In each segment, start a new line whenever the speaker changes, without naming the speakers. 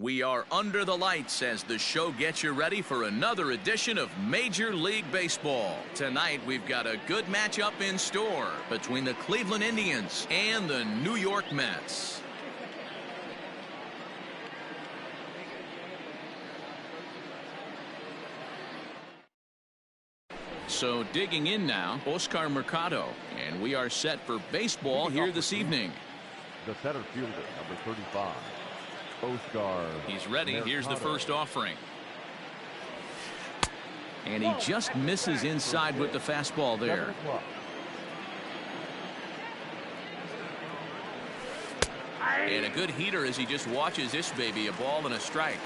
We are under the lights as the show gets you ready for another edition of Major League Baseball. Tonight, we've got a good matchup in store between the Cleveland Indians and the New York Mets. So digging in now, Oscar Mercado, and we are set for baseball here this evening.
The center fielder, number 35, Oscar.
He's ready.
Mercado.
Here's the first offering. And he just misses inside with the fastball there. And a good heater as he just watches this baby, a ball and a strike.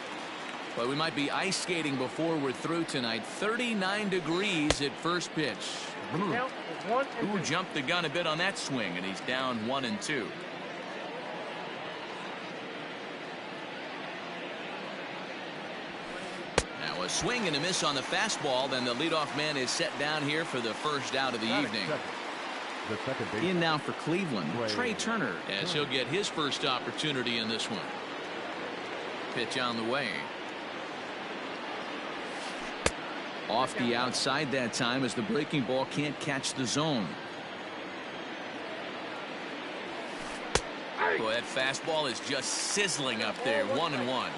But we might be ice skating before we're through tonight. 39 degrees at first pitch. Ooh, jumped the gun a bit on that swing, and he's down 1-2. Now a swing and a miss on the fastball. Then the leadoff man is set down here for the first out of the evening. In now for Cleveland, Trey Turner, as he'll get his first opportunity in this one. Pitch on the way. Off the outside that time as the breaking ball can't catch the zone. Boy, that fastball is just sizzling up there. 1-1.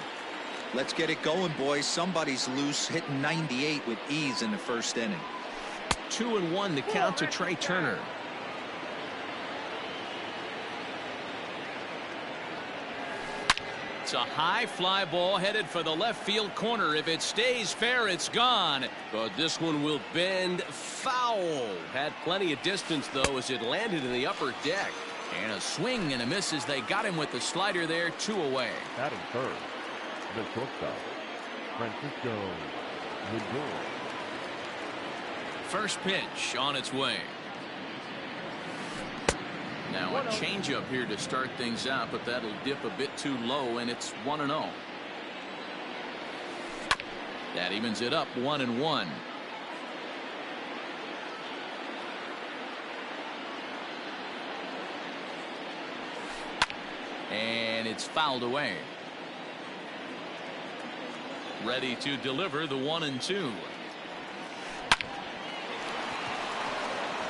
Let's get it going, boys. Somebody's loose, hitting 98 with ease in the first inning.
2-1 to count to Trey Turner. It's a high fly ball headed for the left field corner. If it stays fair, it's gone.
But this one will bend foul. Had plenty of distance, though, as it landed in the upper deck.
And a swing and a miss as they got him with the slider there. 2 away.
Batting third, the shortstop, Francisco Lindor.
First pitch on its way. Now a changeup here to start things out, but that'll dip a bit too low, and it's 1-0. That evens it up 1-1. And it's fouled away. Ready to deliver the 1-2.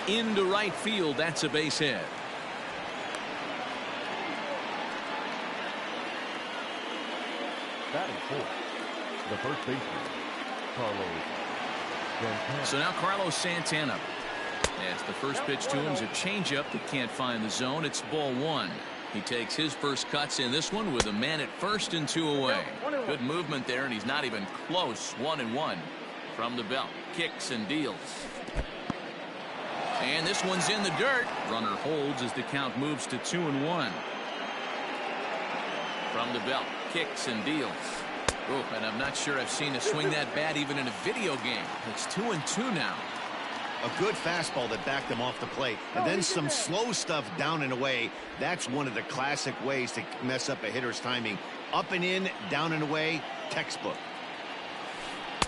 Into right field. That's a base hit.
Batting fourth, the first baseman, Carlos Santana.
So now Carlos Santana. As the first pitch to him is a changeup that can't find the zone. It's ball 1. He takes his first cuts in this one with a man at first and 2 away. Good movement there, and he's not even close. 1-1 from the belt. Kicks and deals. And this one's in the dirt. Runner holds as the count moves to 2-1. From the belt. Kicks and deals. Oh, and I'm not sure I've seen a swing that bad even in a video game. It's 2-2 now.
A good fastball that backed him off the plate, and then some slow stuff down and away. That's one of the classic ways to mess up a hitter's timing. Up and in, down and away, textbook.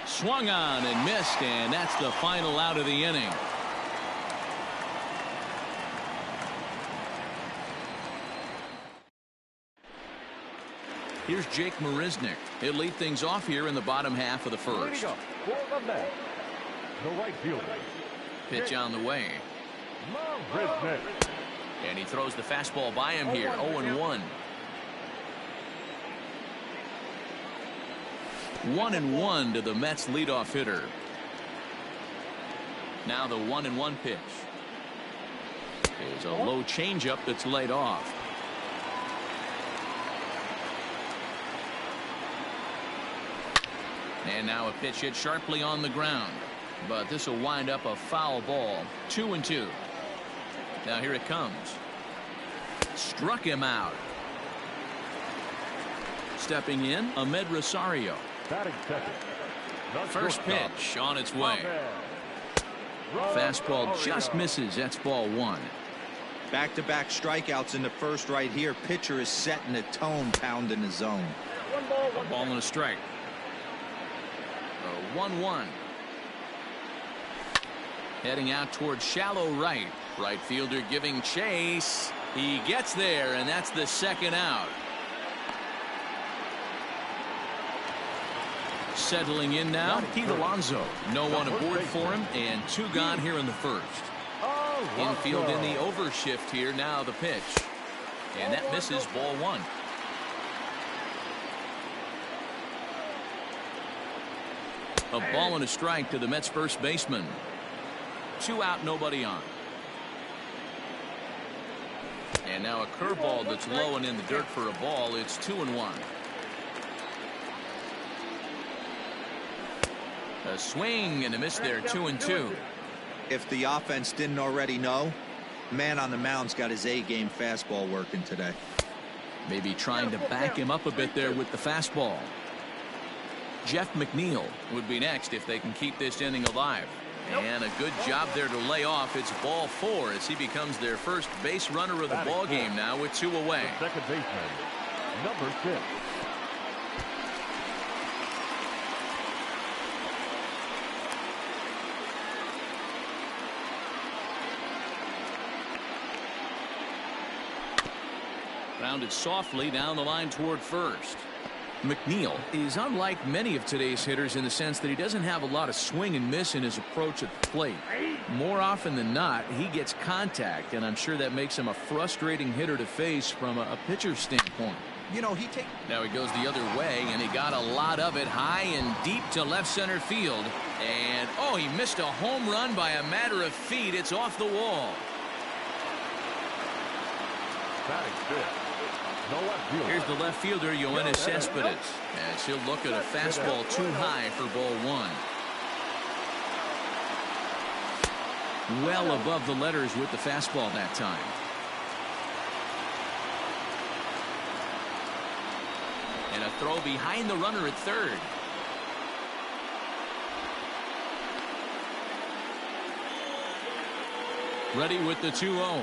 Swung on and missed, and that's the final out of the inning. Here's Jake Marisnick. He'll lead things off here in the bottom half of the first.
The right fielder.
Pitch on the way.
Marisnick.
And he throws the fastball by him here. 0-1. 1-1 to the Mets leadoff hitter. Now the 1-1 pitch. There's a low changeup that's laid off. And now a pitch hit sharply on the ground. But this will wind up a foul ball. 2-2. Now here it comes. Struck him out. Stepping in, Ahmed Rosario.
Batting second.
First pitch on its way. Fastball just misses. That's ball 1.
Back-to-back strikeouts in the first right here. Pitcher is setting the tone, pounding the zone.
A ball and a strike. 1-1. Heading out towards shallow right. Right fielder giving chase. He gets there, and that's the second out. Settling in now, Pete Alonso. No one aboard for him, and 2 gone here in the first. Infield in the overshift here. Now the pitch. And that misses, ball 1. A ball and a strike to the Mets first baseman. 2 out, nobody on. And now a curveball that's low and in the dirt for a ball. It's 2-1. A swing and a miss there, 2-2.
If the offense didn't already know, man on the mound's got his A-game fastball working today.
Maybe trying to back him up a bit there with the fastball. Jeff McNeil would be next if they can keep this inning alive. And a good job there to lay off. It's ball 4 as he becomes their first base runner of the ball game now with 2 away.
Second baseman, number 6.
Grounded softly down the line toward first. McNeil is unlike many of today's hitters in the sense that he doesn't have a lot of swing and miss in his approach at the plate. More often than not, he gets contact, and I'm sure that makes him a frustrating hitter to face from a pitcher's standpoint.
You know,
Now he goes the other way, and he got a lot of it high and deep to left center field. And, oh, he missed a home run by a matter of feet. It's off the wall.
Batting fifth.
Here's the left fielder, Yoenis Cespedes, as he'll look at a fastball too high for ball 1. Well above the letters with the fastball that time. And a throw behind the runner at third. Ready with the 2-0.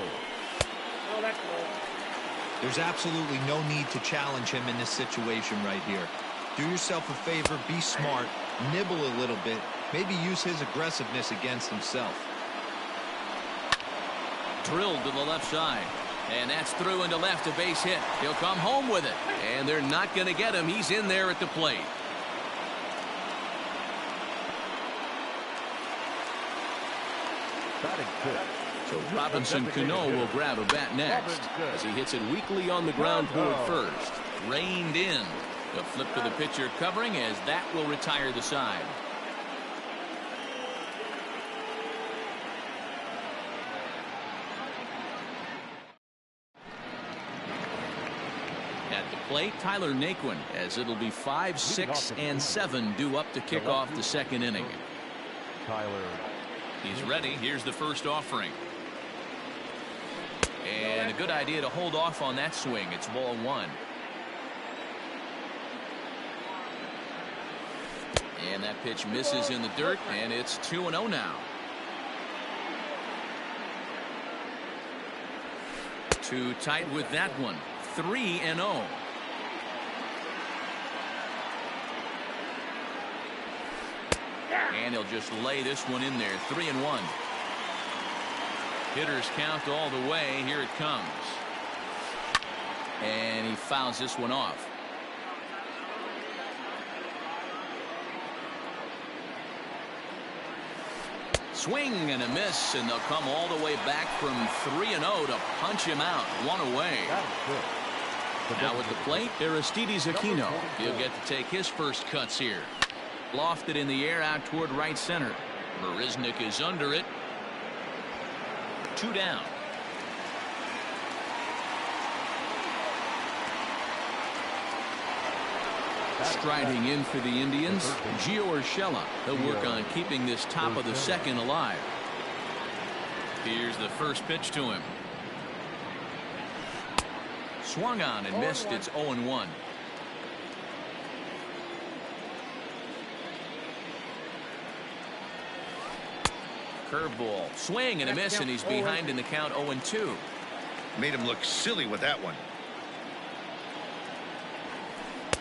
There's absolutely no need to challenge him in this situation right here. Do yourself a favor, be smart, nibble a little bit, maybe use his aggressiveness against himself.
Drilled to the left side. And that's through into left, a base hit. He'll come home with it. And they're not going to get him. He's in there at the plate.
Batting fifth.
So Robinson Cano will grab a bat next as he hits it weakly on the ground toward first. Reined in. The flip to the pitcher covering as that will retire the side. At the plate, Tyler Naquin, as it'll be 5, 6, and 7 due up to kick off the second inning.
Tyler.
He's ready. Here's the first offering. And a good idea to hold off on that swing. It's ball 1. And that pitch misses in the dirt, and it's 2-0 now. 2 tight with that one. 3-0. And he'll just lay this one in there. 3-1. Hitters count all the way. Here it comes. And he fouls this one off. Swing and a miss, and they'll come all the way back from 3-0 to punch him out. 1 away. Now at the plate, Aristides Aquino. He'll get to take his first cuts here. Lofted in the air out toward right center. Marisnick is under it. 2 down. Striding in for the Indians, Gio Urshela. He'll work on keeping this top of the second alive. Here's the first pitch to him. Swung on and missed. It's 0-1. Curveball, swing and a miss, and he's behind in the count. 0-2.
Made him look silly with that one.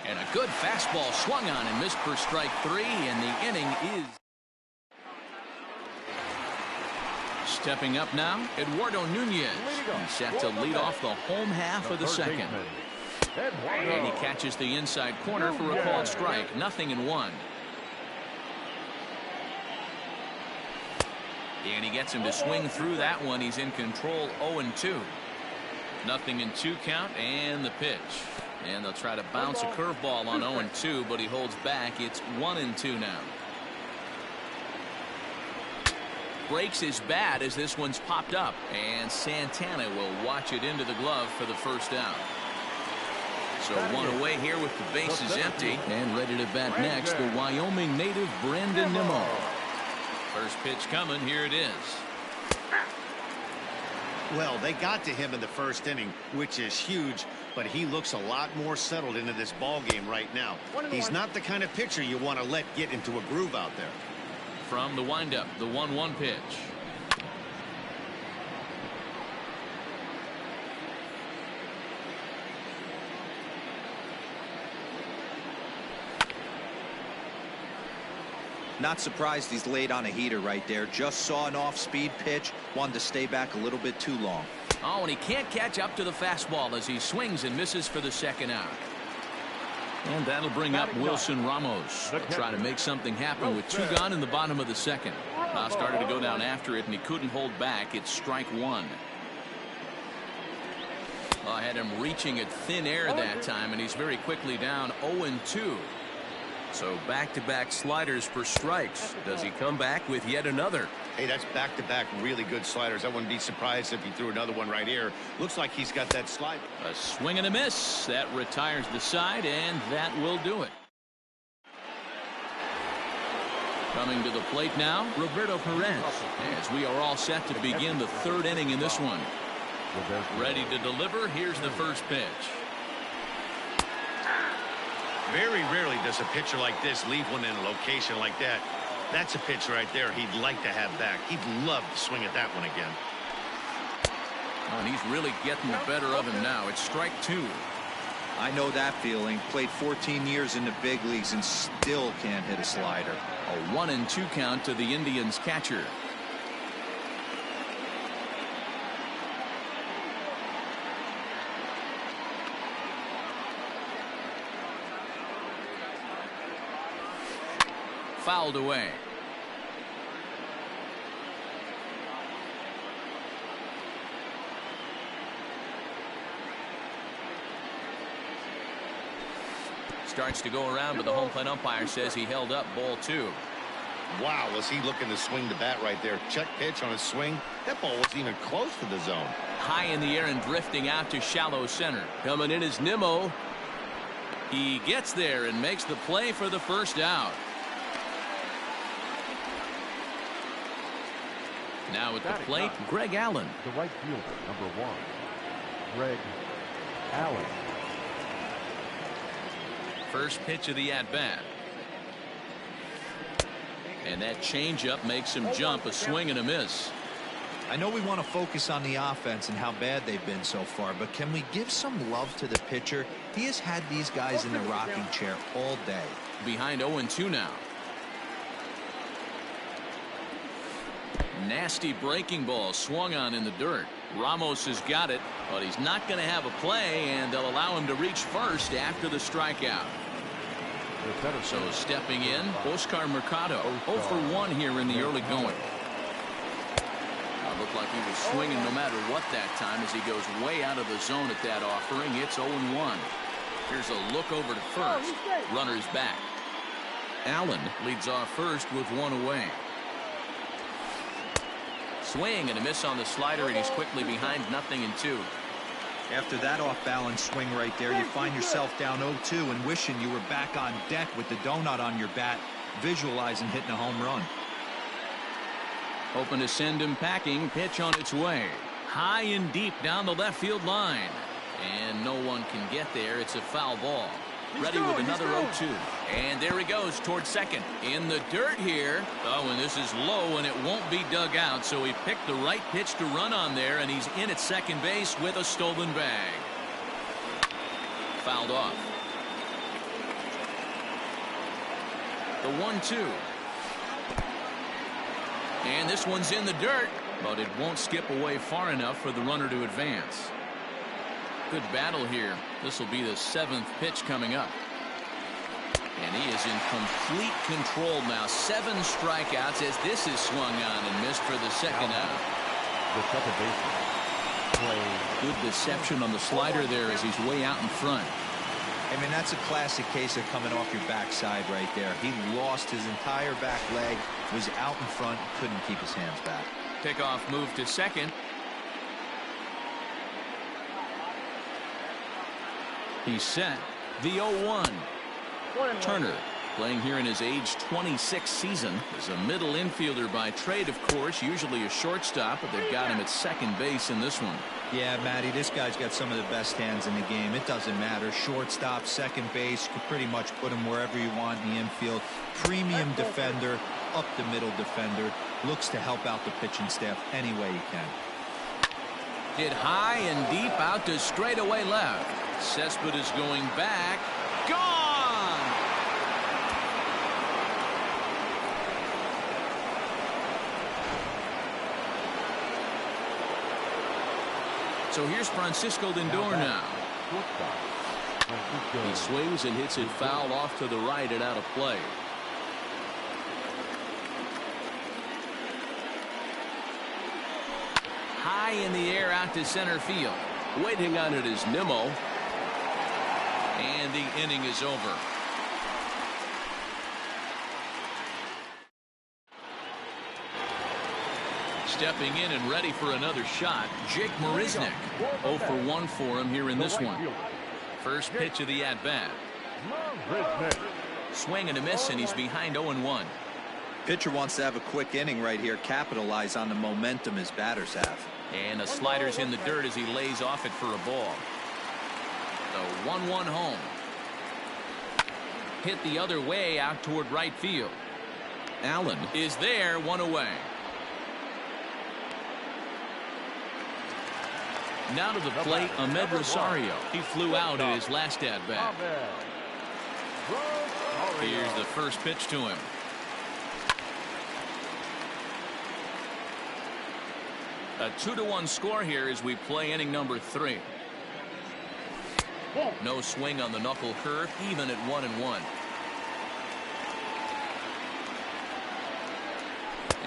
And a good fastball swung on and missed for strike 3, and the inning is stepping up now. Eduardo Nunez. He's set to lead off the home half of the second. And he catches the inside corner for a called strike. 0-1. And he gets him to swing through that one. He's in control. 0-2. Nothing in 2 count, and the pitch. And they'll try to bounce a curveball on 0-2, but he holds back. It's 1-2 now. Breaks his bat as this one's popped up, and Santana will watch it into the glove for the first out. So one away here with the bases empty, and ready to bat next, the Wyoming native Brandon Nimmo. First pitch coming. Here it is.
Well, they got to him in the first inning, which is huge, but he looks a lot more settled into this ball game right now. He's not the kind of pitcher you want to let get into a groove out there.
From the windup, the 1-1 pitch.
Not surprised he's laid on a heater right there. Just saw an off-speed pitch. Wanted to stay back a little bit too long.
Oh, and he can't catch up to the fastball as he swings and misses for the second out. And that'll bring up Wilson Ramos. They'll try to make something happen with 2 gone in the bottom of the second. Now started to go down after it, and he couldn't hold back. It's strike 1. I had him reaching at thin air that time, and he's very quickly down 0-2. So back-to-back sliders for strikes. Does he come back with yet another?
Hey, that's back-to-back really good sliders. I wouldn't be surprised if he threw another one right here. Looks like he's got that slide.
A swing and a miss. That retires the side, and that will do it. Coming to the plate now, Roberto Perez, as we are all set to begin the 3rd inning in this one. Ready to deliver. Here's the first pitch.
Very rarely does a pitcher like this leave one in a location like that. That's a pitch right there he'd like to have back. He'd love to swing at that one again.
Oh, and he's really getting the better of him now. It's strike 2.
I know that feeling. Played 14 years in the big leagues and still can't hit a slider.
A 1-2 count to the Indians catcher. Fouled away. Starts to go around, but the home plate umpire says he held up ball 2.
Wow, was he looking to swing the bat right there? Check pitch on his swing. That ball wasn't even close to the zone.
High in the air and drifting out to shallow center. Coming in is Nimmo. He gets there and makes the play for the first out. Now at the plate, Greg Allen.
The right fielder, number 1, Greg Allen.
First pitch of the at-bat. And that changeup makes him jump. A swing and a miss.
I know we want to focus on the offense and how bad they've been so far, but can we give some love to the pitcher? He has had these guys in the rocking chair all day.
Behind 0-2 now. Nasty breaking ball swung on in the dirt. Ramos has got it, but he's not going to have a play, and they'll allow him to reach first after the strikeout. So stepping in, Oscar Mercado. 0 for 1 here in the early going. Looked like he was swinging no matter what that time as he goes way out of the zone at that offering. It's 0-1. Here's a look over to first. Runner's back. Allen leads off first with 1 away. Swing and a miss on the slider, and he's quickly behind 0-2.
After that off-balance swing right there, you find yourself down 0-2 and wishing you were back on deck with the donut on your bat, visualizing hitting a home run.
Hoping to send him packing. Pitch on its way. High and deep down the left field line. And no one can get there. It's a foul ball. Ready with another 0-2. And there he goes towards second. In the dirt here. Oh, and this is low, and it won't be dug out. So he picked the right pitch to run on there, and he's in at second base with a stolen bag. Fouled off. The 1-2. And this one's in the dirt, but it won't skip away far enough for the runner to advance. Good battle here. This will be the 7th pitch coming up. And he is in complete control now. 7 strikeouts as this is swung on and missed for the second out.
The second baseman.
Good deception on the slider there as he's way out in front.
I mean, that's a classic case of coming off your backside right there. He lost his entire back leg, was out in front, couldn't keep his hands back.
Pickoff move to second. He's set. The 0-1. Turner, playing here in his age 26 season, is a middle infielder by trade, of course, usually a shortstop, but they've got him at second base in this one.
Yeah, Matty, this guy's got some of the best hands in the game. It doesn't matter. Shortstop, second base, you could pretty much put him wherever you want in the infield. Premium defender, up the middle defender, looks to help out the pitching staff any way he can.
Hit high and deep out to straightaway left. Cespedes going back. Gone! So here's Francisco Lindor now.
He swings and hits it foul off to the right and out of play.
High in the air out to center field.
Waiting on it is Nimmo.
And the inning is over. Stepping in and ready for another shot, Jake Marisnick. 0 for 1 for him here in this one. First pitch of the at-bat. Swing and a miss, and he's behind 0-1.
Pitcher wants to have a quick inning right here, capitalize on the momentum his batters have.
And the slider's in the dirt as he lays off it for a ball. The 1-1 home. Hit the other way out toward right field. Allen is there, 1 away. Now to the plate, Ahmed Rosario. He flew out in his last at-bat. Here's the first pitch to him. A 2-1 score here as we play inning number 3. No swing on the knuckle curve, even at 1-1.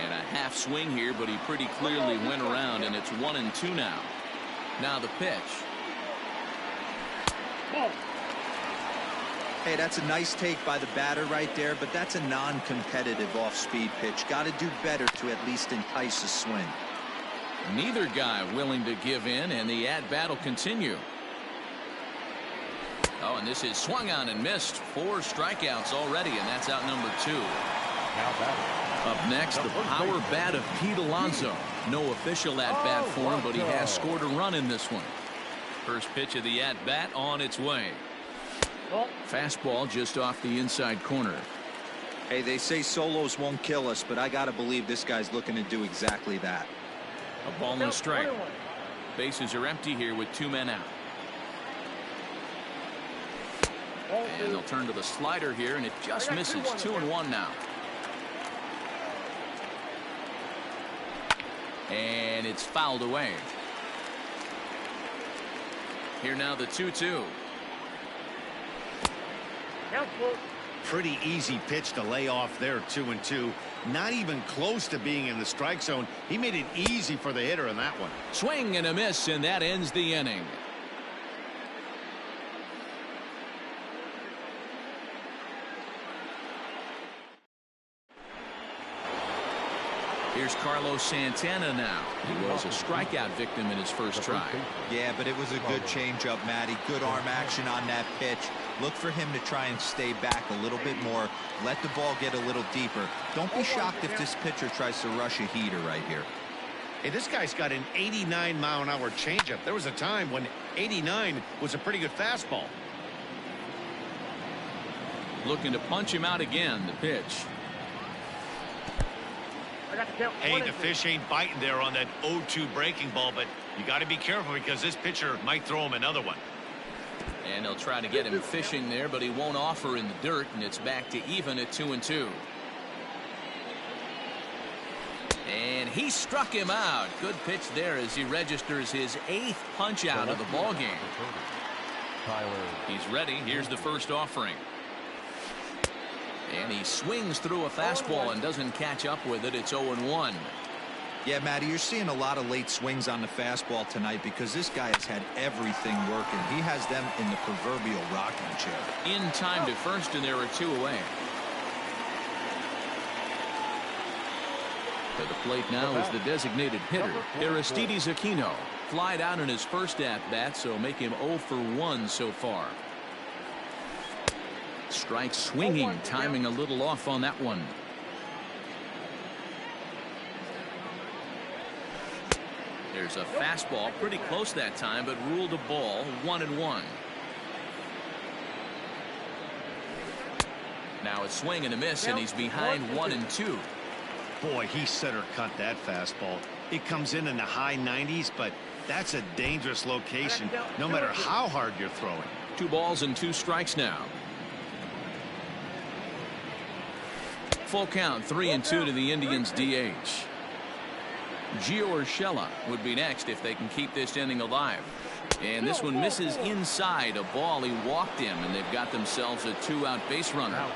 And a half swing here, but he pretty clearly went around, and it's 1-2 now. Now the pitch.
Hey, that's a nice take by the batter right there, but that's a non-competitive off-speed pitch. Got to do better to at least entice a swing.
Neither guy willing to give in, and the at-bat will continue. Oh, and this is swung on and missed. 4 strikeouts already, and that's out number 2. Up next, the power bat of Pete Alonso. No official at-bat for him, but he has scored a run in this one. First pitch of the at-bat on its way. Fastball just off the inside corner.
Hey, they say solos won't kill us, but I got to believe this guy's looking to do exactly that.
A ball and a strike. Bases are empty here with 2 men out. And they'll turn to the slider here, and it just misses. 2-1 now. And it's fouled away. Here now the 2-2.
Pretty easy pitch to lay off there, 2-2. Not even close to being in the strike zone. He made it easy for the hitter in that one.
Swing and a miss, and that ends the inning. Here's Carlos Santana now. He was a strikeout victim in his first try.
Yeah, but it was a good changeup, Matty. Good arm action on that pitch. Look for him to try and stay back a little bit more. Let the ball get a little deeper. Don't be shocked if this pitcher tries to rush a heater right here.
Hey, this guy's got an 89-mile-an-hour changeup. There was a time when 89 was a pretty good fastball.
Looking to punch him out again. The pitch.
Hey, the fish ain't biting there on that 0-2 breaking ball, but you got to be careful because this pitcher might throw him another one.
And they'll try to get him fishing there, but he won't offer in the dirt, and it's back to even at 2-2. And he struck him out. Good pitch there as he registers his 8th punch out of the ball game. He's ready. Here's the first offering. And he swings through a fastball and doesn't catch up with it. It's 0-1.
Yeah, Matty, you're seeing a lot of late swings on the fastball tonight because this guy has had everything working. He has them in the proverbial rocking chair.
In time to first, and there are 2 away. To the plate now is the designated hitter, Aristides Aquino. Flied out in his first at-bat, so make him 0 for 1 so far. Strike swinging, timing a little off on that one. There's a fastball pretty close that time, but ruled a ball. 1-1. Now a swing and a miss, and he's behind 1-2.
Boy, he center cut that fastball. It comes in the high 90s, but that's a dangerous location no matter how hard you're throwing.
2 balls and 2 strikes now. Full count, 3-2 to the Indians DH. Gio Urshela would be next if they can keep this inning alive. And this one misses inside a ball. He walked him, and they've got themselves a 2-out base runner.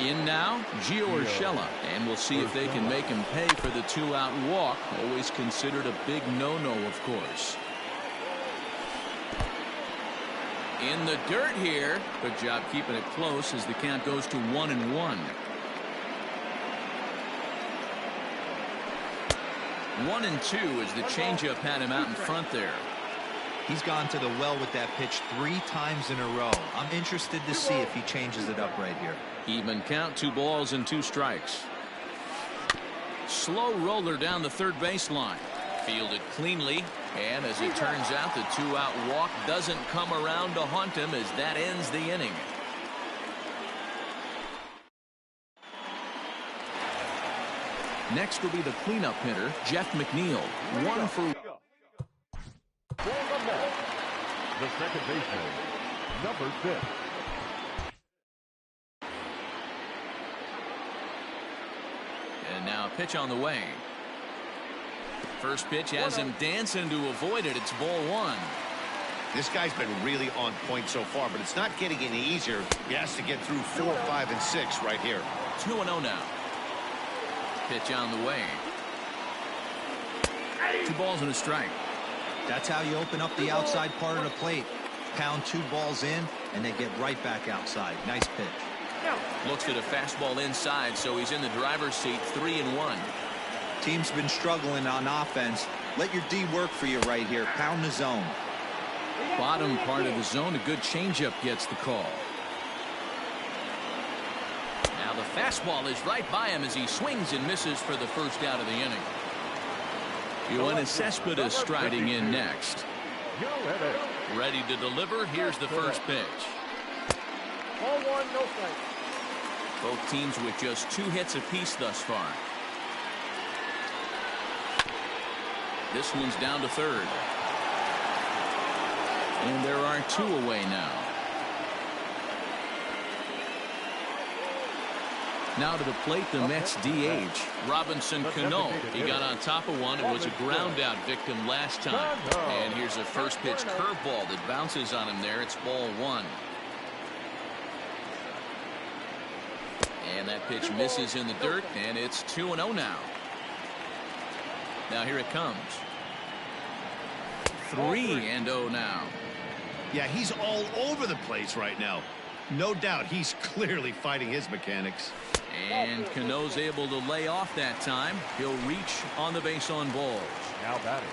In now, Gio Urshela, and we'll see if they can make him pay for the 2-out walk. Always considered a big no-no, of course. In the dirt here. Good job keeping it close as the count goes to 1-1. 1-2 as the changeup had him out in front there.
He's gone to the well with that pitch 3 times in a row. I'm interested to see if he changes it up right here.
Even count, 2 balls and 2 strikes. Slow roller down the third baseline. Fielded cleanly, and as it turns out, the 2-out walk doesn't come around to haunt him as that ends the inning. Next will be the cleanup hitter, Jeff McNeil. 1 for...
The second baseman, number 6.
And now a pitch on the way. First pitch has him dancing to avoid it. It's ball 1.
This guy's been really on point so far, but it's not getting any easier. He has to get through 4, 5, and 6 right here.
2-0 now. Pitch on the way. 2 balls and a strike.
That's how you open up the outside part of the plate. Pound 2 balls in, and they get right back outside. Nice pitch.
Looks at a fastball inside, so he's in the driver's seat. 3-1.
Team's been struggling on offense. Let your D work for you right here. Pound the zone.
Bottom part of the zone. A good changeup gets the call. Now the fastball is right by him as he swings and misses for the first out of the inning. Yoenis Cespedes striding in next. Ready to deliver. Here's the first pitch.
Ball 1, no strike.
Both teams with just 2 hits apiece thus far. This one's down to third. And there are 2 away now. Now to the plate, the Mets DH, Robinson Cano. He got on top of one. It was a ground out victim last time. And here's a first pitch curveball that bounces on him there. It's ball 1. And that pitch misses in the dirt, and it's 2-0 now. Now here it comes. 3-0 now.
Yeah, he's all over the place right now. No doubt he's clearly fighting his mechanics.
And Cano's able to lay off that time. He'll reach on the base on balls.
Now batting.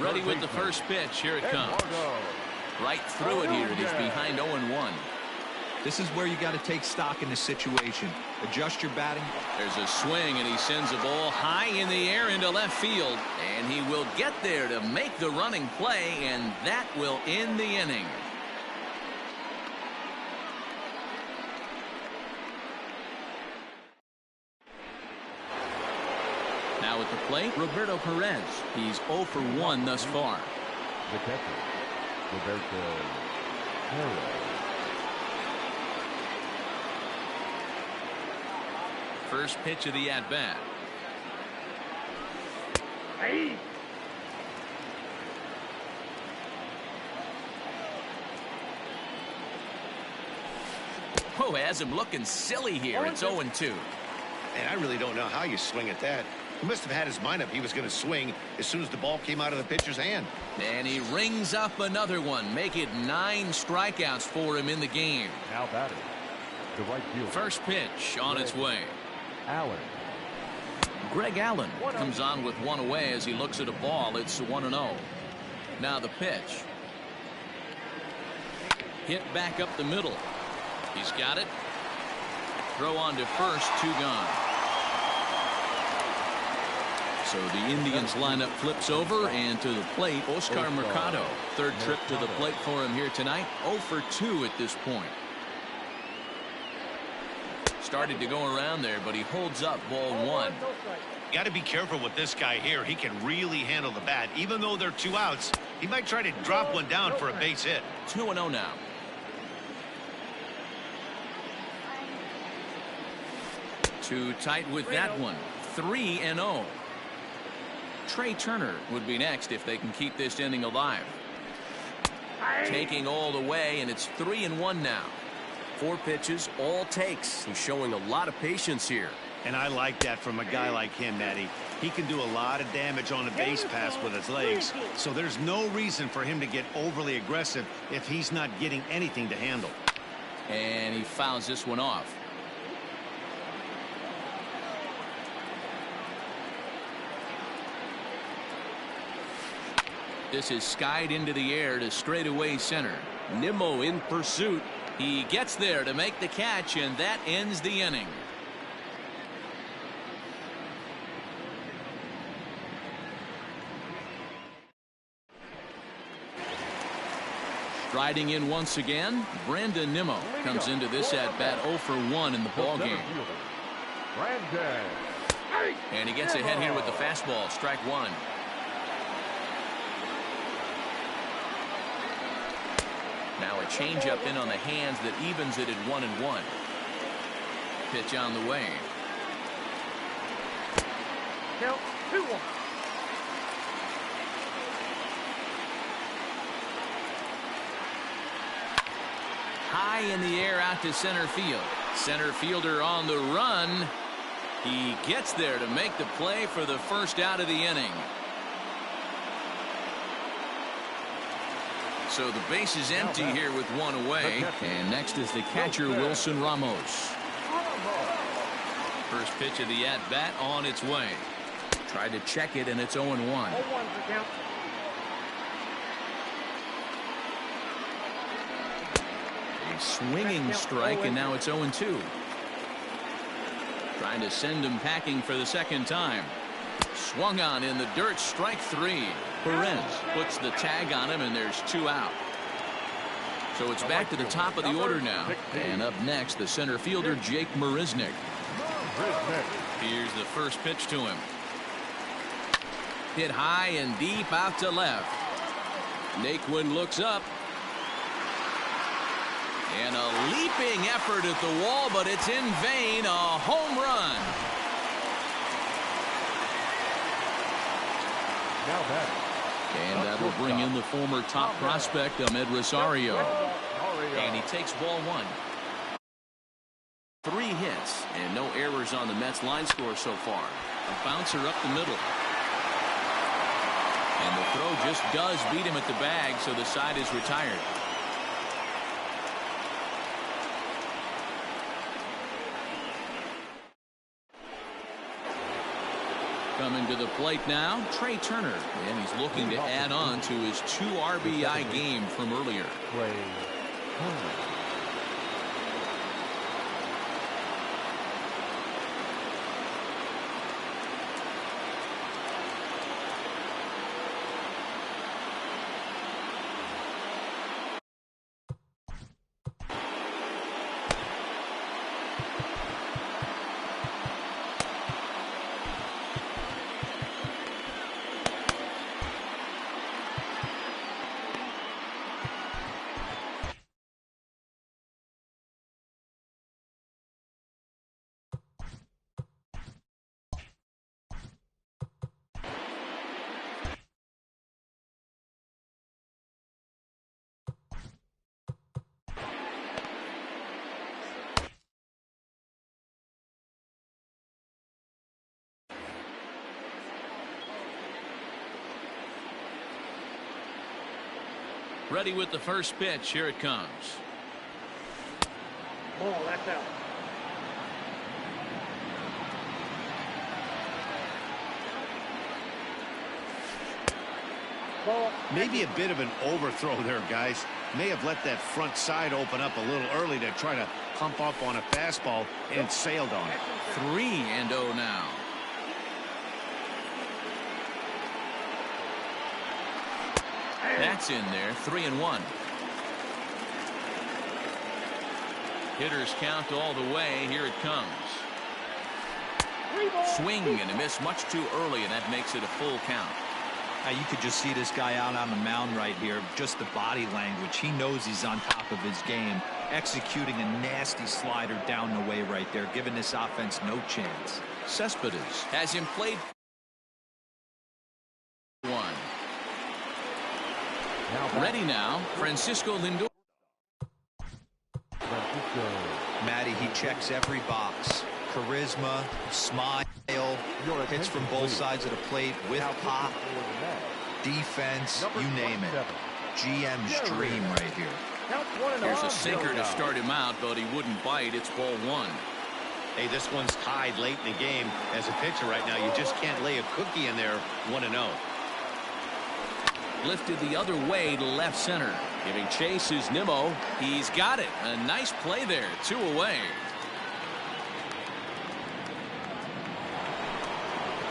Ready with the first pitch. Here it comes. Right through it here. It is behind 0-1.
This is where you got to take stock in the situation. Adjust your batting.
There's a swing, and he sends a ball high in the air into left field. And he will get there to make the running play, and that will end the inning. Now at the plate, Roberto Perez. He's 0 for 1 thus far.
The catcher, Roberto Perez.
First pitch of the at-bat.
Hey.
Oh, has him looking silly here. It's 0-2.
And I really don't know how you swing at that. He must have had his mind up he was going to swing as soon as the ball came out of the pitcher's hand.
And he rings up another one. Make it 9 strikeouts for him in the game.
Now batting, the right fielder.
First pitch on its way.
Allen.
Greg Allen comes on with one away as he looks at a ball. It's 1-0. Now the pitch. Hit back up the middle. He's got it. Throw on to first, 2 gone. So the Indians lineup flips over, and to the plate, Oscar Mercado. Third trip to the plate for him here tonight. 0 for 2 at this point. Started to go around there, but he holds up ball 1.
You got to be careful with this guy here. He can really handle the bat. Even though they're 2 outs, he might try to drop one down for a base hit.
2-0 now. Too tight with that one. 3-0. Trey Turner would be next if they can keep this inning alive. Taking all the way, and it's 3-1 now.
4 pitches, all takes. He's showing a lot of patience here.
And I like that from a guy like him, Matty. He can do a lot of damage on a base pass with his legs, so there's no reason for him to get overly aggressive if he's not getting anything to handle.
And he fouls this one off. This is skied into the air to straightaway center.
Nimmo in pursuit.
He gets there to make the catch, and that ends the inning. Striding in once again, Brandon Nimmo comes into this at bat 0 for 1 in the ball game.
Brandon.
And he gets ahead here with the fastball. Strike 1. Now a changeup in on the hands that evens it at 1-1. Pitch on the way.
Count 2-1.
High in the air out to center field. Center fielder on the run. He gets there to make the play for the first out of the inning. So the base is empty here with 1 away. And next is the catcher, Wilson Ramos. First pitch of the at-bat on its way. Tried to check it, and it's 0-1.
0-1 for count.
A swinging strike, and now it's 0-2. Trying to send him packing for the second time. Swung on in the dirt, strike 3. Perez puts the tag on him, and there's 2 out. So it's back to the top of the order now. And up next, the center fielder, Jake Marisnick. Here's the first pitch to him. Hit high and deep out to left.
Naquin looks up.
And a leaping effort at the wall, but it's in vain. A home run.
Now batting.
And that will bring in the former top prospect, Ahmed Rosario. And he takes ball 1. 3 hits and no errors on the Mets line score so far. A bouncer up the middle. And the throw just does beat him at the bag, so the side is retired. Coming to the plate now, Trey Turner, and he's looking to add on to his 2 RBI game from earlier.
Play.
Ready with the first pitch. Here it comes.
Ball, that's out. Ball.
Maybe a bit of an overthrow there, guys. May have let that front side open up a little early to try to pump up on a fastball and sailed on it.
3-0 now. That's in there. 3-1. Hitters count all the way. Here it comes. Swing and a miss much too early, and that makes it a full count.
You could just see this guy out on the mound right here. Just the body language. He knows he's on top of his game. Executing a nasty slider down the way right there, giving this offense no chance.
Cespedes has him played one. Ready now, Francisco Lindor.
Matty, he checks every box. Charisma, smile, hits from both sides of the plate with pop, defense, you name it. GM's dream right here.
Here's a sinker to start him out, but he wouldn't bite. It's ball one.
Hey, this one's tied late in the game. As a pitcher right now, you just can't lay a cookie in there 1-0.
Lifted the other way to left center. Giving chase is Nimmo. He's got it. A nice play there. 2 away.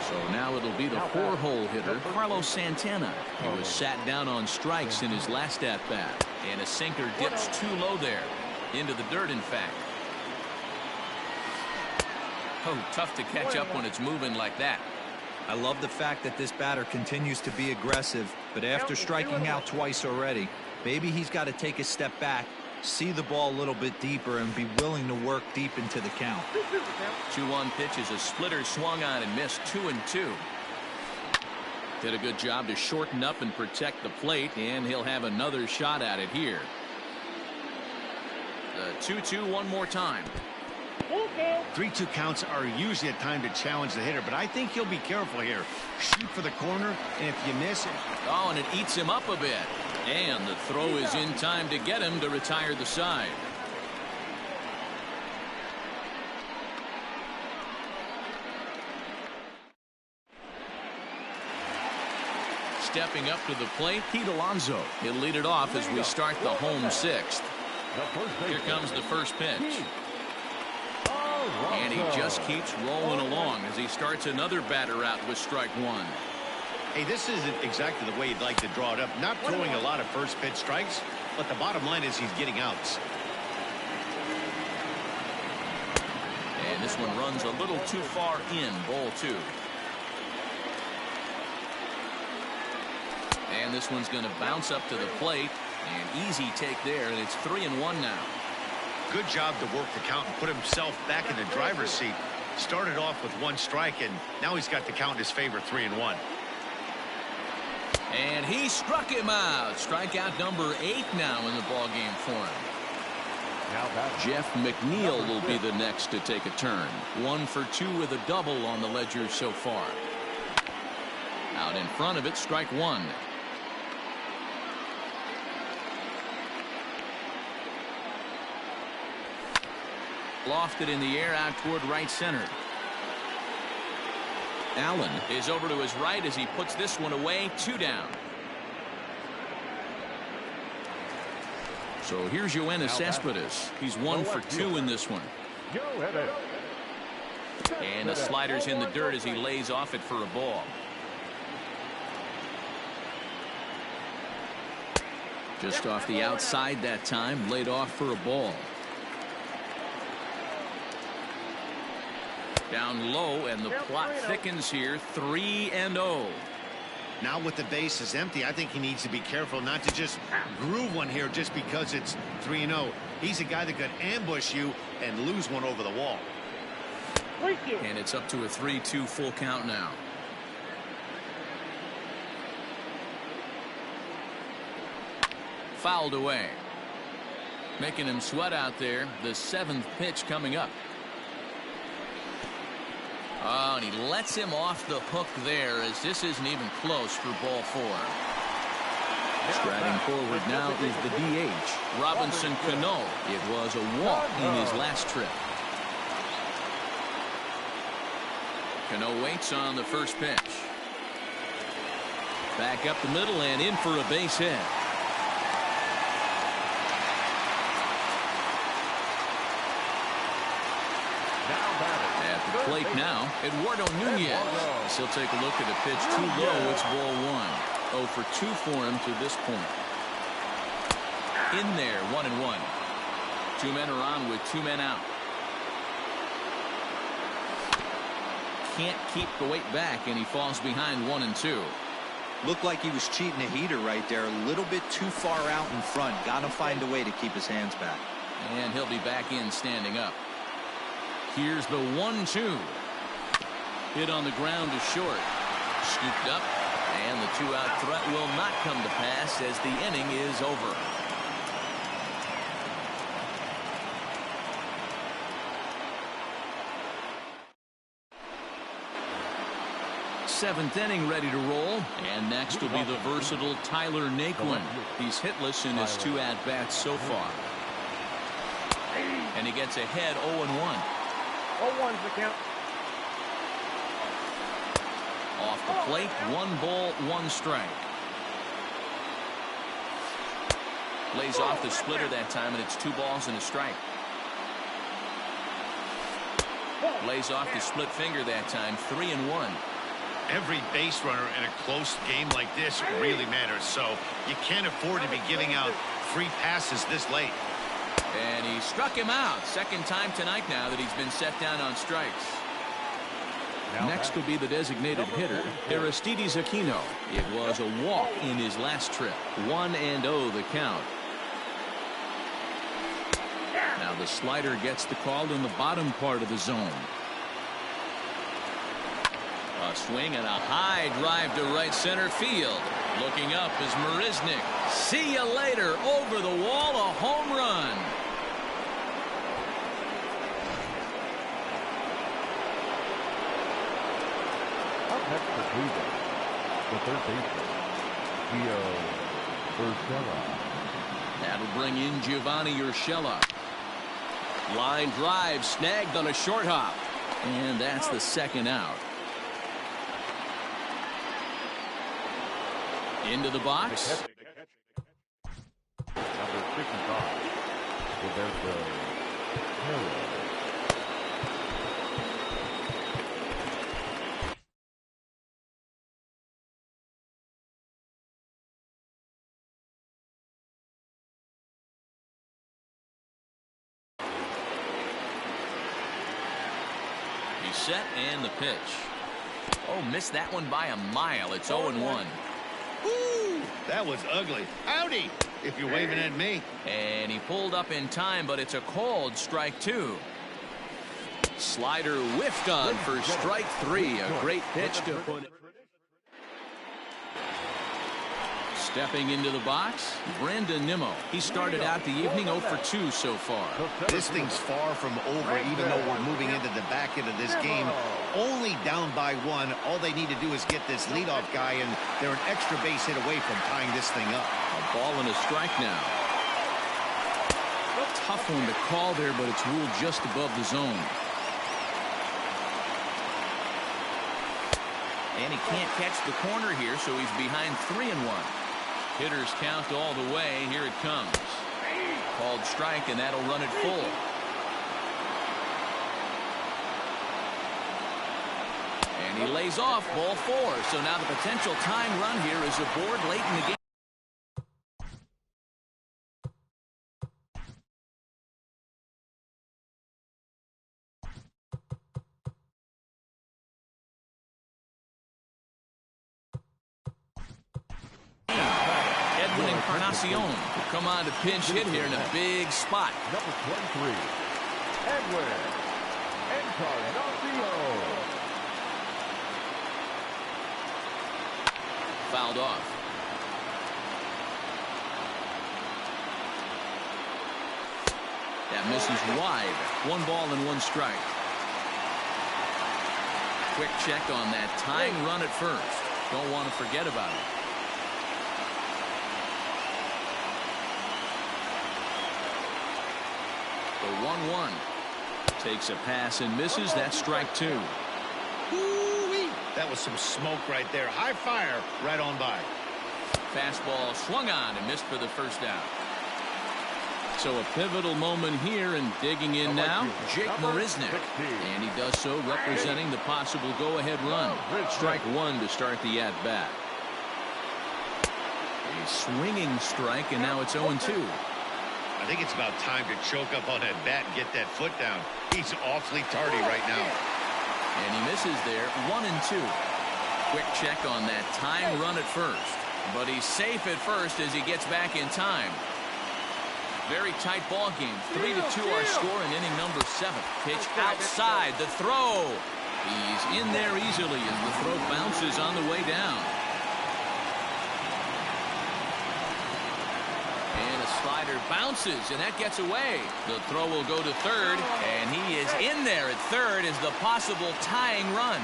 So now it'll be the 4-hole hitter, Carlos Santana. He was sat down on strikes in his last at-bat. And a sinker dips too low there. Into the dirt, in fact. Oh, tough to catch up when it's moving like that.
I love the fact that this batter continues to be aggressive, but after striking out twice already, maybe he's got to take a step back, see the ball a little bit deeper, and be willing to work deep into the count.
2-1 pitch is a splitter swung on and missed. 2-2. Did a good job to shorten up and protect the plate, and he'll have another shot at it here. The 2-2 one more time.
3-2 counts are usually a time to challenge the hitter, but I think he'll be careful here. Shoot for the corner, and if you miss it.
Oh, and it eats him up a bit. And the throw is in time to get him to retire the side. Stepping up to the plate, Pete Alonso. He'll lead it off as we start the home 6th. Here comes the first pitch. And he just keeps rolling along as he starts another batter out with strike one.
Hey, this isn't exactly the way you'd like to draw it up. Not throwing a lot of first pitch strikes, but the bottom line is he's getting outs.
And this one runs a little too far in. Ball 2. And this one's going to bounce up to the plate. An easy take there, and it's 3-1 now.
Good job to work the count and put himself back in the driver's seat. Started off with 1 strike, and now he's got the count in his favor, 3-1.
And he struck him out. Strikeout number 8 now in the ballgame for him. Jeff McNeil will be the next to take a turn. 1 for 2 with a double on the ledger so far. Out in front of it, strike 1. Lofted in the air out toward right center. Allen is over to his right as he puts this one away. 2 down. So here's Yoenis Cespedes. He's 1 for 2 in this one. And the slider's in the dirt as he lays off it for a ball. Just off the outside that time, laid off for a ball. Down low, and the plot thickens here. 3-0.
Now with the bases empty, I think he needs to be careful not to just groove one here just because it's 3-0. He's a guy that could ambush you and lose one over the wall.
And it's up to a 3-2 full count now. Fouled away. Making him sweat out there. The 7th pitch coming up. Oh, and he lets him off the hook there as this isn't even close for ball 4. Striding forward now is the DH, Robinson Cano. It was a walk in his last trip. Cano waits on the first pitch. Back up the middle and in for a base hit. At the plate now, Eduardo Nunez. He'll take a look at a pitch too low. It's ball one. 0 for 2 for him to this point. In there, 1-1. 2 men are on with 2 men out. Can't keep the weight back, and he falls behind 1-2.
Looked like he was cheating a heater right there. A little bit too far out in front. Got to find a way to keep his hands back.
And he'll be back in standing up. Here's the 1-2. Hit on the ground to short. Scooped up. And the 2-out threat will not come to pass as the inning is over. Seventh inning ready to roll. And next will be the versatile Tyler Naquin. He's hitless in his 2 at-bats so far. And he gets ahead 0-1.
0-1's the count.
Off the plate, 1 ball, 1 strike. Lays off the splitter that time, and it's 2 balls and a strike. Lays off the split finger that time, 3-1.
Every base runner in a close game like this really matters, so you can't afford to be giving out free passes this late.
And he struck him out. Second time tonight now that he's been set down on strikes. Next will be the designated hitter, Aristides Aquino. It was a walk in his last trip. 1-0 the count. Now the slider gets the call in the bottom part of the zone. A swing and a high drive to right center field. Looking up is Marisnick. See you later. Over the wall, a home run.
Next for Cleveland, the third baseman, Gio Urshela.
That'll bring in Giovanni Urshela.
Line drive snagged on a short hop.
And that's the second out. Into the box.
Number 55, Roberto Perez.
He's set and the pitch. Oh, missed that one by a mile. It's 0-1.
Woo! That was ugly. Howdy, if you're waving at me.
And he pulled up in time, but it's a called strike 2. Slider whiffed on for strike 3. A great pitch to put it. Stepping into the box, Brandon Nimmo. He started out the evening 0 for 2 so far.
This thing's far from over, even though we're moving into the back end of this game. Only down by 1. All they need to do is get this leadoff guy, and they're an extra base hit away from tying this thing up.
A ball and a strike now. A tough one to call there, but it's ruled just above the zone. And he can't catch the corner here, so he's behind 3-1. Hitters count all the way. Here it comes. Called strike, and that'll run it full. And he lays off ball 4. So now the potential tying run here is aboard late in the game. Encarnacion will come on to pinch hit here in a big spot.
Number 23, Edwin Encarnacion.
Fouled off. That misses wide. 1 ball and 1 strike. Quick check on that tying run at first. Don't want to forget about it. 1-1. Takes a pass and misses. That's strike two.
Ooh-wee. That was some smoke right there. High fire right on by.
Fastball swung on and missed for the first out. So a pivotal moment here, and digging in now, Jake Marisnick. And he does so representing the possible go-ahead run. Strike one to start the at-bat. A swinging strike, and now it's 0-2.
I think it's about time to choke up on that bat and get that foot down. He's awfully tardy right now.
And he misses there, 1-2. Quick check on that time run at first. But he's safe at first as he gets back in time. Very tight ball game. 3-2 our score in inning number 7. Pitch outside. The throw. He's in there easily as the throw bounces on the way down. And a slider bounces, and that gets away. The throw will go to third, and he is in there at third as the possible tying run.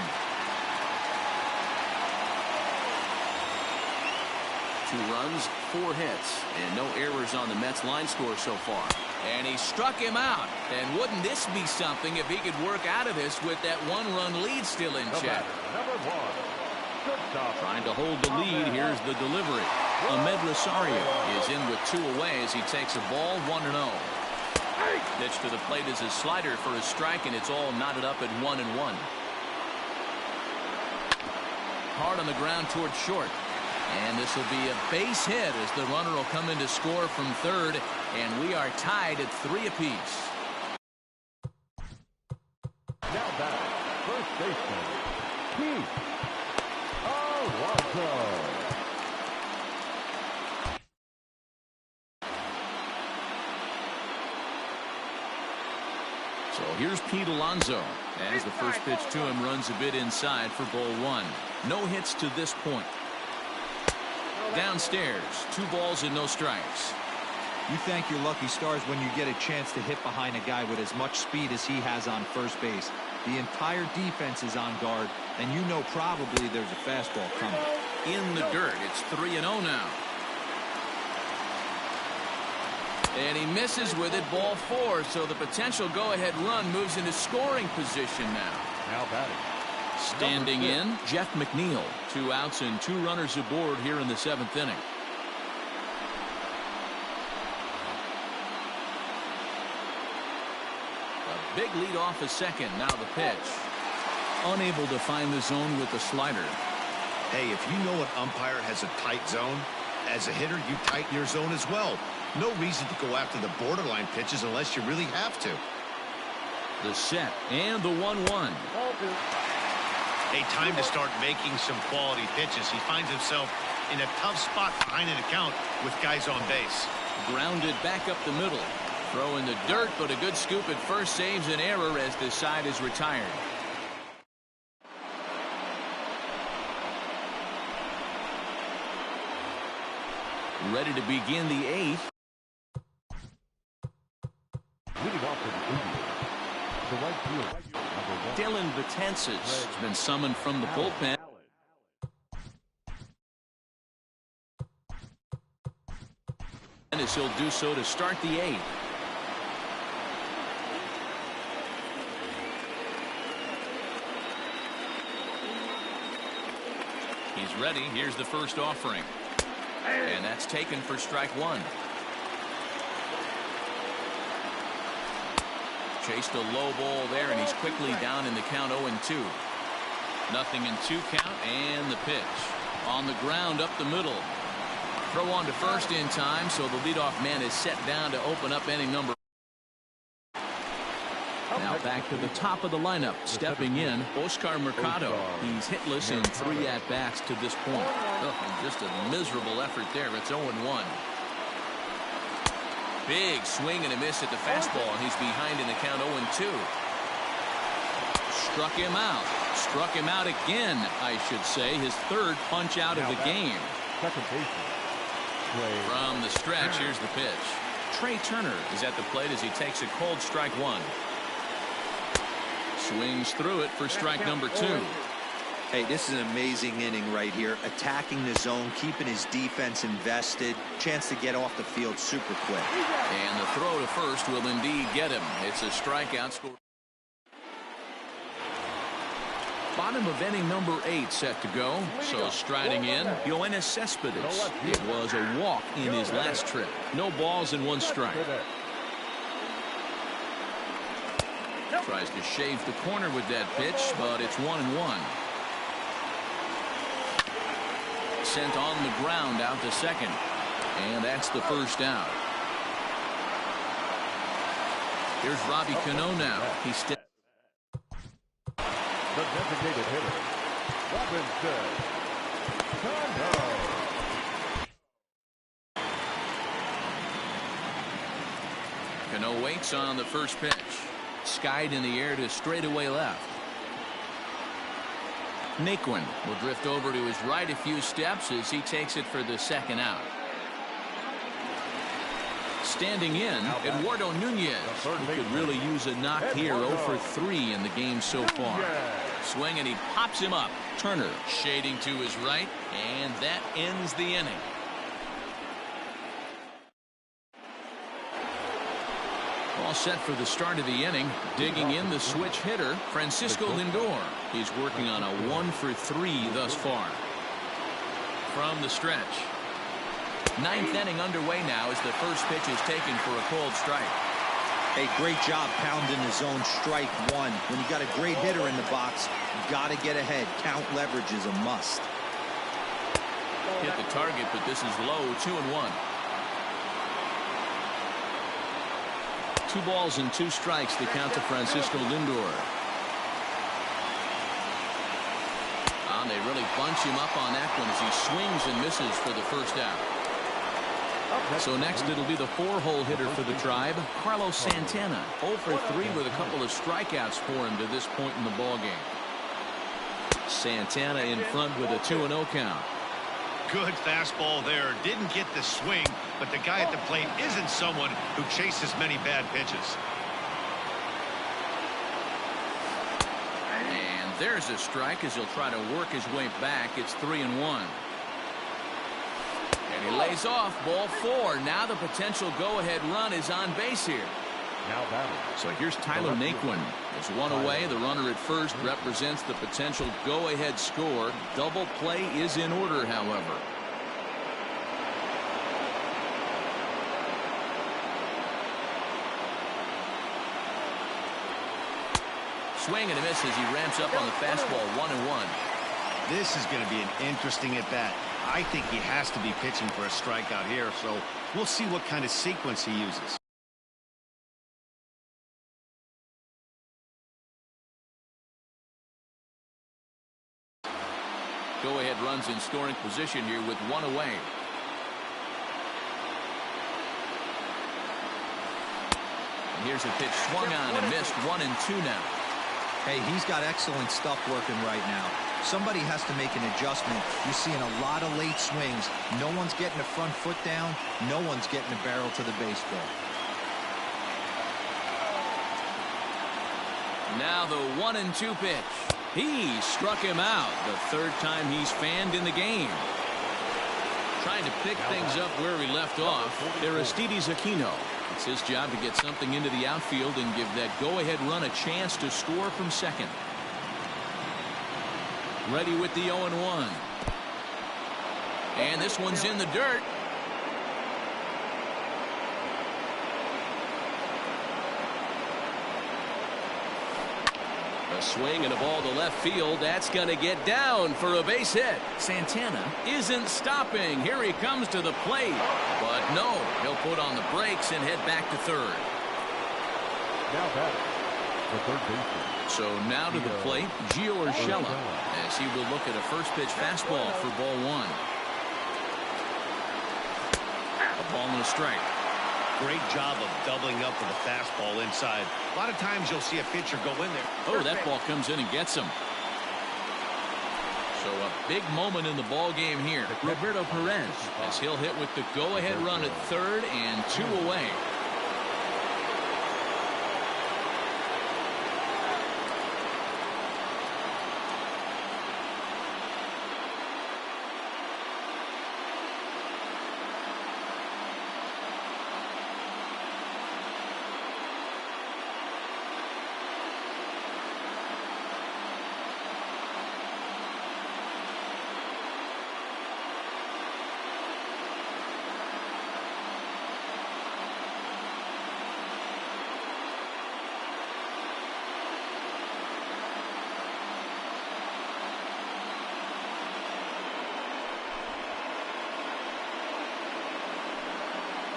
2 runs, 4 hits, and no errors on the Mets line score so far. And he struck him out. And wouldn't this be something if he could work out of this with that 1-run lead still in check? Trying to hold the lead. Here's the delivery. Ahmed Rosario is in with 2 away as he takes a ball 1-0. Pitch to the plate is a slider for a strike, and it's all knotted up at 1-1. Hard on the ground toward short. And this will be a base hit as the runner will come in to score from third, and we are tied at 3 apiece.
Now batting, first baseman, Pete Alonso.
So here's Pete Alonso as the first pitch to him runs a bit inside for ball 1. No hits to this point. Downstairs, 2 balls and no strikes.
You thank your lucky stars when you get a chance to hit behind a guy with as much speed as he has on first base. The entire defense is on guard, and you know probably there's a fastball coming.
In the dirt, it's 3-0 now. And he misses with it, ball 4, so the potential go-ahead run moves into scoring position now.
Now batting.
Standing in, Jeff McNeil. 2 outs and 2 runners aboard here in the 7th inning. A big lead off a second. Now the pitch. Unable to find the zone with the slider.
Hey, if you know an umpire has a tight zone, as a hitter, you tighten your zone as well. No reason to go after the borderline pitches unless you really have to.
The set and the 1-1.
A time to start making some quality pitches. He finds himself in a tough spot behind an account with guys on base.
Grounded back up the middle. Throw in the dirt, but a good scoop at first saves an error as the side is retired. Ready to begin the 8th.
Leading off for the Indians, the right fielder,
Dylan Betances has been summoned from the bullpen. And as he'll do so to start the 8th. He's ready. Here's the first offering. And that's taken for strike 1. Chased a low ball there, and he's quickly down in the count 0-2. Nothing in 2 count, and the pitch. On the ground up the middle. Throw on to first in time, so the leadoff man is set down to open up inning number. Now back to the top of the lineup. Stepping in, Oscar Mercado. He's hitless in 3 at-bats to this point. Oh, just a miserable effort there. It's 0-1. Big swing and a miss at the fastball, and he's behind in the count 0-2. Struck him out. Struck him out again, I should say. His 3rd punch out of the game.
second baseman,
From the stretch, here's the pitch. Trey Turner is at the plate as he takes a cold strike 1. Swings through it for strike number 2.
Hey, this is an amazing inning right here. Attacking the zone, keeping his defense invested. Chance to get off the field super quick.
And the throw to first will indeed get him. It's a strikeout score. Bottom of inning number 8 set to go. So striding in, Yoenis Cespedes. It was a walk in his last trip. No balls and 1 strike. Tries to shave the corner with that pitch, but it's 1-1. Sent on the ground out to second. And that's the first out. Here's Robbie Cano now. He's still.
The designated hitter, Robinson Cano.
Cano waits on the first pitch. Skied in the air to straightaway left. Naquin will drift over to his right a few steps as he takes it for the second out. Standing in, Eduardo Nunez. He could really use a knock here. 0 for 3 in the game so far. Swing and he pops him up. Turner shading to his right, and that ends the inning. All set for the start of the inning. Digging in the switch hitter, Francisco Lindor. He's working on a 1 for 3 thus far. From the stretch. 9th inning underway now as the first pitch is taken for a cold strike.
Hey, great job pounding the zone strike 1. When you got a great hitter in the box, you got to get ahead. Count leverage is a must.
Hit the target, but this is low. 2-1. 2 balls and 2 strikes to count to Francisco Lindor. And they really bunch him up on that one as he swings and misses for the first out. So next it'll be the 4-hole hitter for the Tribe, Carlos Santana. 0 for 3 with a couple of strikeouts for him to this point in the ballgame. Santana in front with a 2-0 count.
Good fastball there. Didn't get the swing, but the guy at the plate isn't someone who chases many bad pitches.
And there's a strike as he'll try to work his way back. It's 3-1. And he lays off. Ball 4. Now the potential go-ahead run is on base here.
Now batting.
So here's Tyler Naquin. There's 1 away. The runner at first represents the potential go-ahead score. Double play is in order, however. Swing and a miss as he ramps up on the fastball. 1-1.
This is going to be an interesting at-bat. I think he has to be pitching for a strikeout here, so we'll see what kind of sequence he uses.
Go-ahead runs in scoring position here with 1 away. And here's a pitch swung on and missed. 1-2 now.
Hey, he's got excellent stuff working right now. Somebody has to make an adjustment. You're seeing a lot of late swings. No one's getting the front foot down. No one's getting the barrel to the baseball.
Now the 1-2 pitch. He struck him out. The 3rd time he's fanned in the game. Trying to pick things up where he left off. Aristides Aquino. It's his job to get something into the outfield and give that go-ahead run a chance to score from second. Ready with the 0-1. And this one's in the dirt. A swing and a ball to left field. That's going to get down for a base hit. Santana isn't stopping. Here he comes to the plate. But no, he'll put on the brakes and head back to third.
Now batting, the third baseman.
So now to the plate, Gio Urshela, as he will look at a first pitch fastball for ball 1. A ball and a strike.
Great job of doubling up with a fastball inside. A lot of times you'll see a pitcher go in there.
Oh, that ball comes in and gets him. So a big moment in the ball game here. Roberto Perez, as he'll hit with the go-ahead run at third and 2 away.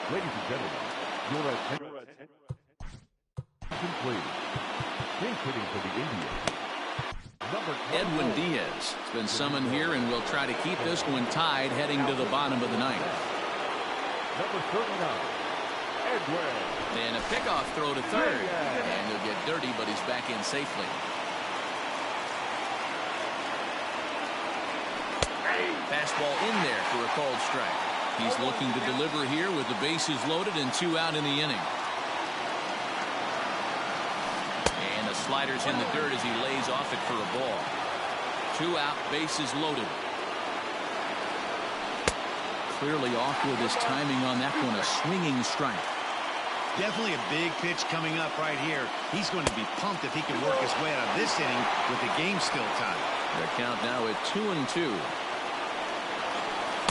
Ladies and gentlemen, your attention, please. Pinch hitting for the Indians.
Edwin Diaz has been summoned here and will try to keep this one tied heading to the bottom of the ninth.
Number 39, Edwin.
And a pickoff throw to third. And he'll get dirty, but he's back in safely. Fastball in there for a called strike. He's looking to deliver here with the bases loaded and 2 out in the inning. And the slider's in the dirt as he lays off it for a ball. 2 out, bases loaded. Clearly off with his timing on that one, a swinging strike.
Definitely a big pitch coming up right here. He's going to be pumped if he can work his way out of this inning with the game still tied.
The count now at 2-2.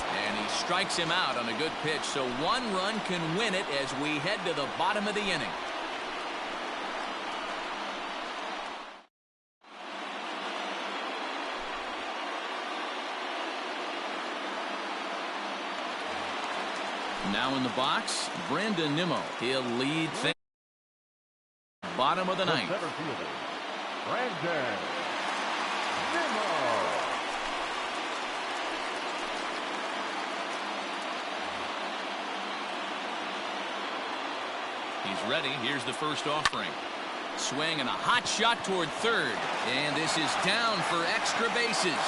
And he strikes him out on a good pitch, so 1 run can win it as we head to the bottom of the inning. Now in the box, Brandon Nimmo. He'll lead things. Bottom of the ninth.
Center fielder, Brandon Nimmo.
He's ready. Here's the first offering. Swing and a hot shot toward third. And this is down for extra bases.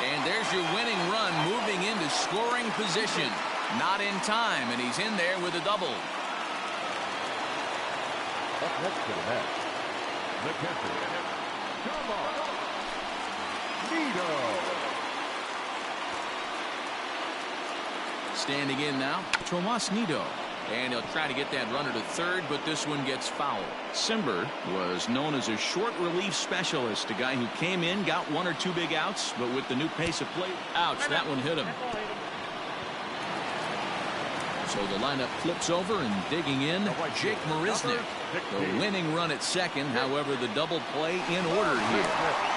And there's your winning run moving into scoring position. Not in time, and he's in there with a double.
Up next to the net, the catcher, Tomas Nido.
Standing in now, Tomas Nido. And he'll try to get that runner to third, but this one gets foul. Cimber was known as a short relief specialist, a guy who came in, got 1 or 2 big outs, but with the new pace of play, ouch, that one hit him. So the lineup flips over and digging in, Jake Marisnick. The winning run at second, however, the double play in order here.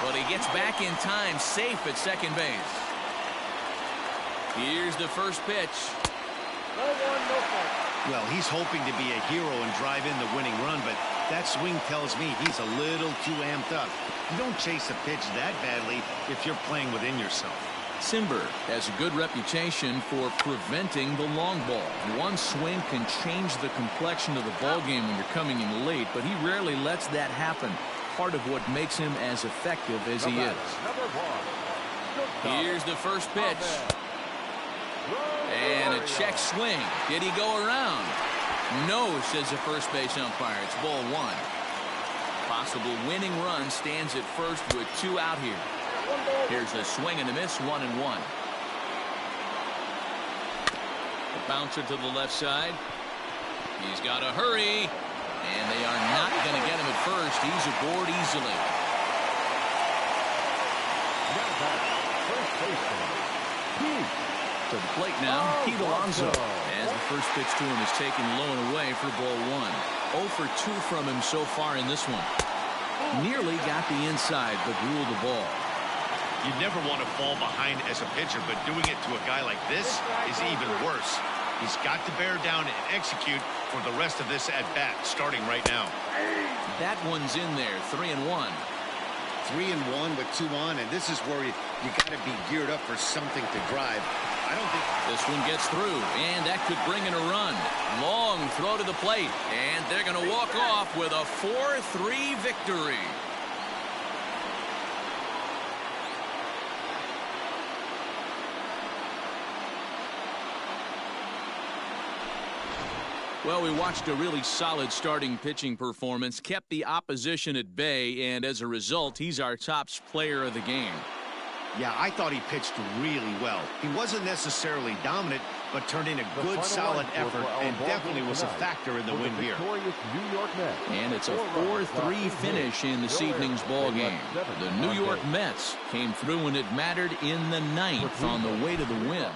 But he gets back in time, safe at second base. Here's the first pitch.
Well, he's hoping to be a hero and drive in the winning run, but that swing tells me he's a little too amped up. You don't chase a pitch that badly if you're playing within yourself.
Cimber has a good reputation for preventing the long ball. One swing can change the complexion of the ball game when you're coming in late, but he rarely lets that happen. Part of what makes him as effective as he is. Here's the first pitch. And a check swing. Did he go around? No, says the first base umpire. It's ball 1. Possible winning run stands at first with 2 out here. Here's a swing and a miss, 1-1. The bouncer to the left side. He's got to hurry. And they are not going to get him at first. He's aboard easily. To the plate now, Pete Alonso. As the first pitch to him is taken low and away for ball 1. 0 for 2 from him so far in this one. Nearly got the inside, but ruled the ball.
You never want to fall behind as a pitcher, but doing it to a guy like this is even worse. He's got to bear down and execute for the rest of this at-bat, starting right now.
That one's in there, 3-1.
3-1 with 2 on, and this is where you got to be geared up for something to drive. I don't think
this one gets through, and that could bring in a run. Long throw to the plate, and they're going to walk off with a 4-3 victory. Well, we watched a really solid starting pitching performance, kept the opposition at bay, and as a result, he's our top player of the game.
Yeah, I thought he pitched really well. He wasn't necessarily dominant, but turned in a good, solid effort and definitely was a factor in the win here.
And it's a 4-3 finish in this evening's ball game. The New York Mets came through when it mattered in the ninth on the way to the win.